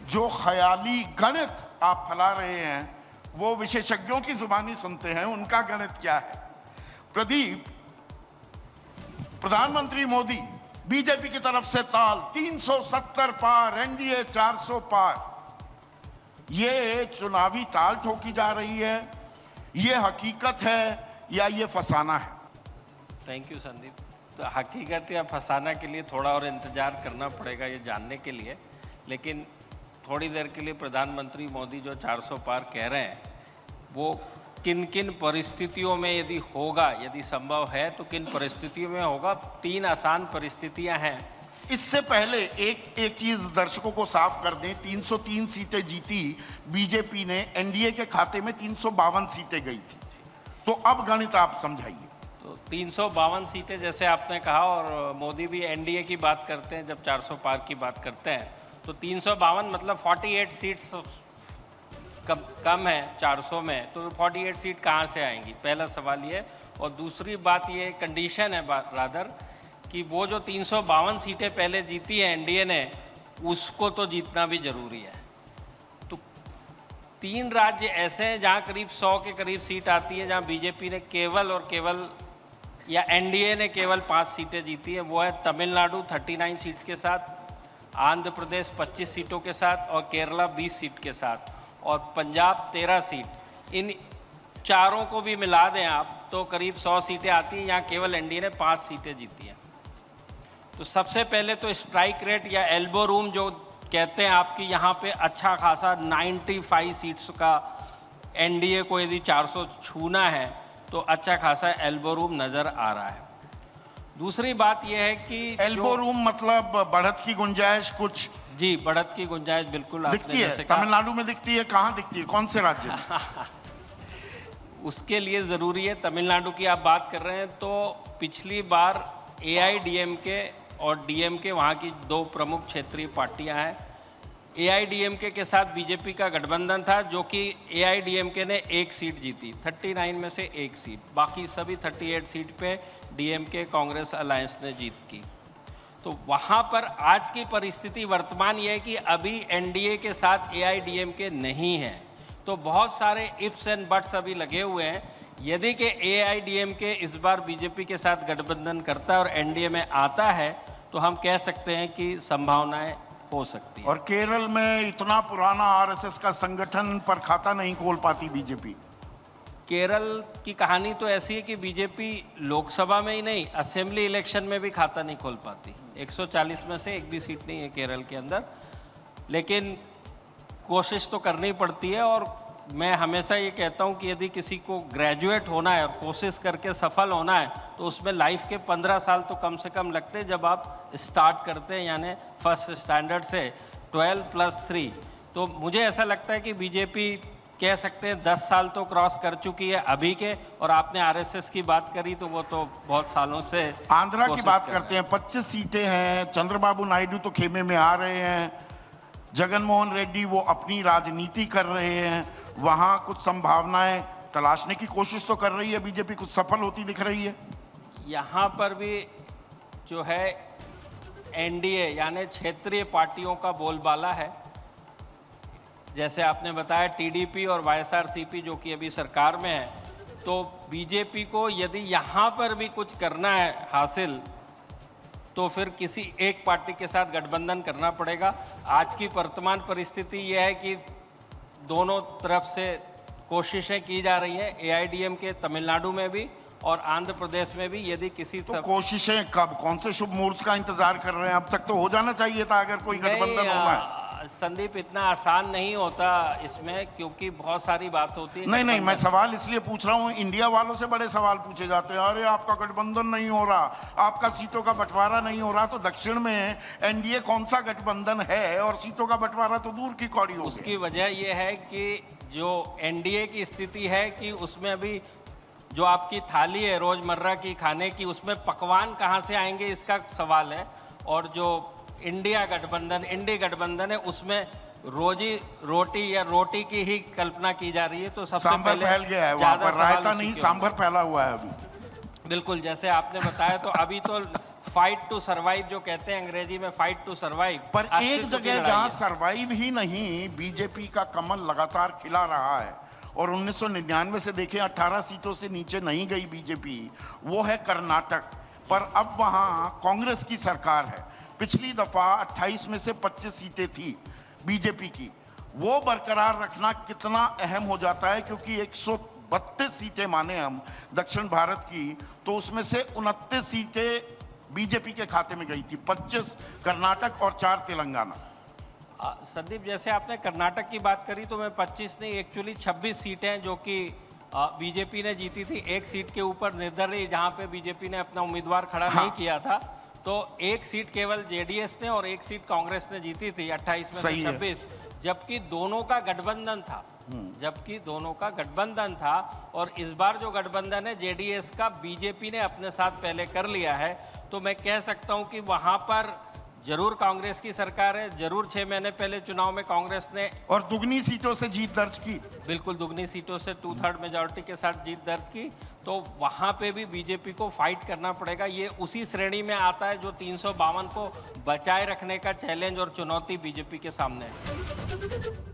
जो ख्याली गणित आप फैला रहे हैं वो विशेषज्ञों की जुबानी सुनते हैं, उनका गणित क्या है। प्रदीप, प्रधानमंत्री मोदी बीजेपी की तरफ से ताल 370 पार, एनडीए 400 पार, ये चुनावी ताल ठोकी जा रही है, ये हकीकत है या ये फसाना है? Thank you Sandeep. तो हकीकत या फसाना के लिए थोड़ा और इंतज़ार करना पड़ेगा ये जानने के लिए, लेकिन थोड़ी देर के लिए प्रधानमंत्री मोदी जो 400 पार कह रहे हैं वो किन किन परिस्थितियों में यदि होगा, यदि संभव है तो किन परिस्थितियों में होगा। 3 आसान परिस्थितियां हैं। इससे पहले एक चीज दर्शकों को साफ कर दें, 303 सीटें जीती बीजेपी ने, एनडीए के खाते में 352 सीटें गई थी। तो अब गणित आप समझाइए। तो 352 सीटें जैसे आपने कहा, और मोदी भी एनडीए की बात करते हैं जब 400 पार की बात करते हैं, तो 352 मतलब 48 सीट्स कम है 400 में, तो 48 सीट कहाँ से आएंगी, पहला सवाल ये। और दूसरी बात ये कंडीशन है रादर कि वो जो 352 सीटें पहले जीती है एनडीए ने, उसको तो जीतना भी जरूरी है। तो 3 राज्य ऐसे हैं जहाँ करीब 100 के करीब सीट आती है, जहाँ बीजेपी ने केवल और केवल या एनडीए ने केवल 5 सीटें जीती है। वो है तमिलनाडु 39 सीट्स के साथ, आंध्र प्रदेश 25 सीटों के साथ और केरला 20 सीट के साथ, और पंजाब 13 सीट। इन चारों को भी मिला दें आप तो करीब 100 सीटें आती हैं, यहाँ केवल एनडीए ने 5 सीटें जीती हैं। तो सबसे पहले तो स्ट्राइक रेट या एल्बो रूम जो कहते हैं आपकी, यहाँ पे अच्छा खासा 95 सीट्स का एनडीए को यदि 400 छूना है तो अच्छा खासा एल्बो रूम नज़र आ रहा है। दूसरी बात यह है कि एल्बो रूम मतलब बढ़त की गुंजाइश कुछ? जी, बढ़त की गुंजाइश बिल्कुल दिखती है। तमिलनाडु में दिखती है, कहाँ दिखती है, कौन से राज्य में? उसके लिए ज़रूरी है। तमिलनाडु की आप बात कर रहे हैं तो पिछली बार एआईडीएमके और डीएमके वहाँ की 2 प्रमुख क्षेत्रीय पार्टियां हैं। एआईडीएमके के साथ बीजेपी का गठबंधन था, जो कि एआईडीएमके ने 1 सीट जीती, 39 में से 1 सीट, बाकी सभी 38 सीट पे डीएमके कांग्रेस अलायंस ने जीत की। तो वहाँ पर आज की परिस्थिति वर्तमान ये है कि अभी एनडीए के साथ एआईडीएमके नहीं है, तो बहुत सारे इफ्स एंड बट्स अभी लगे हुए हैं। यदि कि एआईडीएमके इस बार बीजेपी के साथ गठबंधन करता है और एनडीए में आता है तो हम कह सकते हैं कि संभावनाएं हो सकती है। और केरल में इतना पुराना आरएसएस का संगठन पर खाता नहीं खोल पाती बीजेपी। केरल की कहानी तो ऐसी है कि बीजेपी लोकसभा में ही नहीं, असेंबली इलेक्शन में भी खाता नहीं खोल पाती। 140 में से एक भी सीट नहीं है केरल के अंदर, लेकिन कोशिश तो करनी पड़ती है। और मैं हमेशा ये कहता हूँ कि यदि किसी को ग्रेजुएट होना है और कोशिश करके सफल होना है तो उसमें लाइफ के 15 साल तो कम से कम लगते हैं जब आप स्टार्ट करते हैं, यानी फर्स्ट स्टैंडर्ड से 12 + 3। तो मुझे ऐसा लगता है कि बीजेपी कह सकते हैं 10 साल तो क्रॉस कर चुकी है अभी के। और आपने आरएसएस की बात करी तो वो तो बहुत सालों से आंध्रा की बात करते हैं, 25 सीटें हैं, चंद्रबाबू नायडू तो खेमे में आ रहे हैं, जगनमोहन रेड्डी वो अपनी राजनीति कर रहे हैं, वहाँ कुछ संभावनाएं तलाशने की कोशिश तो कर रही है बीजेपी, कुछ सफल होती दिख रही है। यहाँ पर भी जो है एनडीए यानी क्षेत्रीय पार्टियों का बोलबाला है। जैसे आपने बताया टीडीपी और वाईएसआरसीपी जो कि अभी सरकार में है, तो बीजेपी को यदि यहाँ पर भी कुछ करना है हासिल तो फिर किसी एक पार्टी के साथ गठबंधन करना पड़ेगा। आज की वर्तमान परिस्थिति यह है कि दोनों तरफ से कोशिशें की जा रही हैं, एआईडीएमके तमिलनाडु में भी और आंध्र प्रदेश में भी। यदि किसी तो कोशिशें कब, कौन से शुभ मुहूर्त का इंतजार कर रहे हैं? अब तक तो हो जाना चाहिए था अगर कोई गठबंधन होना है। संदीप, इतना आसान नहीं होता इसमें, क्योंकि बहुत सारी बात होती है। नहीं, मैं सवाल इसलिए पूछ रहा हूँ, इंडिया वालों से बड़े सवाल पूछे जाते हैं, अरे आपका गठबंधन नहीं हो रहा, आपका सीटों का बंटवारा नहीं हो रहा। तो दक्षिण में एनडीए कौन सा गठबंधन है और सीटों का बंटवारा तो दूर की कौड़ी हो गई। उसकी वजह यह है कि जो एनडीए की स्थिति है कि उसमें अभी जो आपकी थाली है रोजमर्रा की खाने की, उसमें पकवान कहाँ से आएंगे इसका सवाल है। और जो इंडी गठबंधन है उसमें रोजी रोटी या रोटी की ही कल्पना की जा रही है। तो सबसे सांभर पहले फैल गया है वहाँ पर, रायता नहीं सांभर फैला हुआ है अभी। बिल्कुल, जैसे आपने बताया तो अभी तो फाइट टू सरवाइव जो कहते हैं अंग्रेजी में, फाइट टू सरवाइव। पर एक जगह जहां सरवाइव ही नहीं, बीजेपी का कमल लगातार खिला रहा है और 1999 से देखें 18 सीटों से नीचे नहीं गई बीजेपी, वो है कर्नाटक। पर अब वहां कांग्रेस की सरकार है। पिछली दफा 28 में से 25 सीटें थी बीजेपी की, वो बरकरार रखना कितना अहम हो जाता है, क्योंकि 132 सीटें माने हम दक्षिण भारत की, तो उसमें से 29 सीटें बीजेपी के खाते में गई थी, 25 कर्नाटक और 4 तेलंगाना। संदीप, जैसे आपने कर्नाटक की बात करी, तो मैं 25 नहीं, एक्चुअली 26 सीटें जो कि बीजेपी ने जीती थी, एक सीट के ऊपर निर्दलीय जहां पे बीजेपी ने अपना उम्मीदवार खड़ा नहीं किया था, तो एक सीट केवल जेडीएस ने और एक सीट कांग्रेस ने जीती थी 28 में से 26, जबकि दोनों का गठबंधन था, जबकि दोनों का गठबंधन था। और इस बार जो गठबंधन है जेडीएस का, बीजेपी ने अपने साथ पहले कर लिया है, तो मैं कह सकता हूं कि वहां पर जरूर कांग्रेस की सरकार है, जरूर 6 महीने पहले चुनाव में कांग्रेस ने और दुगनी सीटों से जीत दर्ज की, बिल्कुल दुगनी सीटों से 2/3 मेजॉरिटी के साथ जीत दर्ज की, तो वहां पे भी बीजेपी को फाइट करना पड़ेगा। ये उसी श्रेणी में आता है जो 352 को बचाए रखने का चैलेंज और चुनौती बीजेपी के सामने है।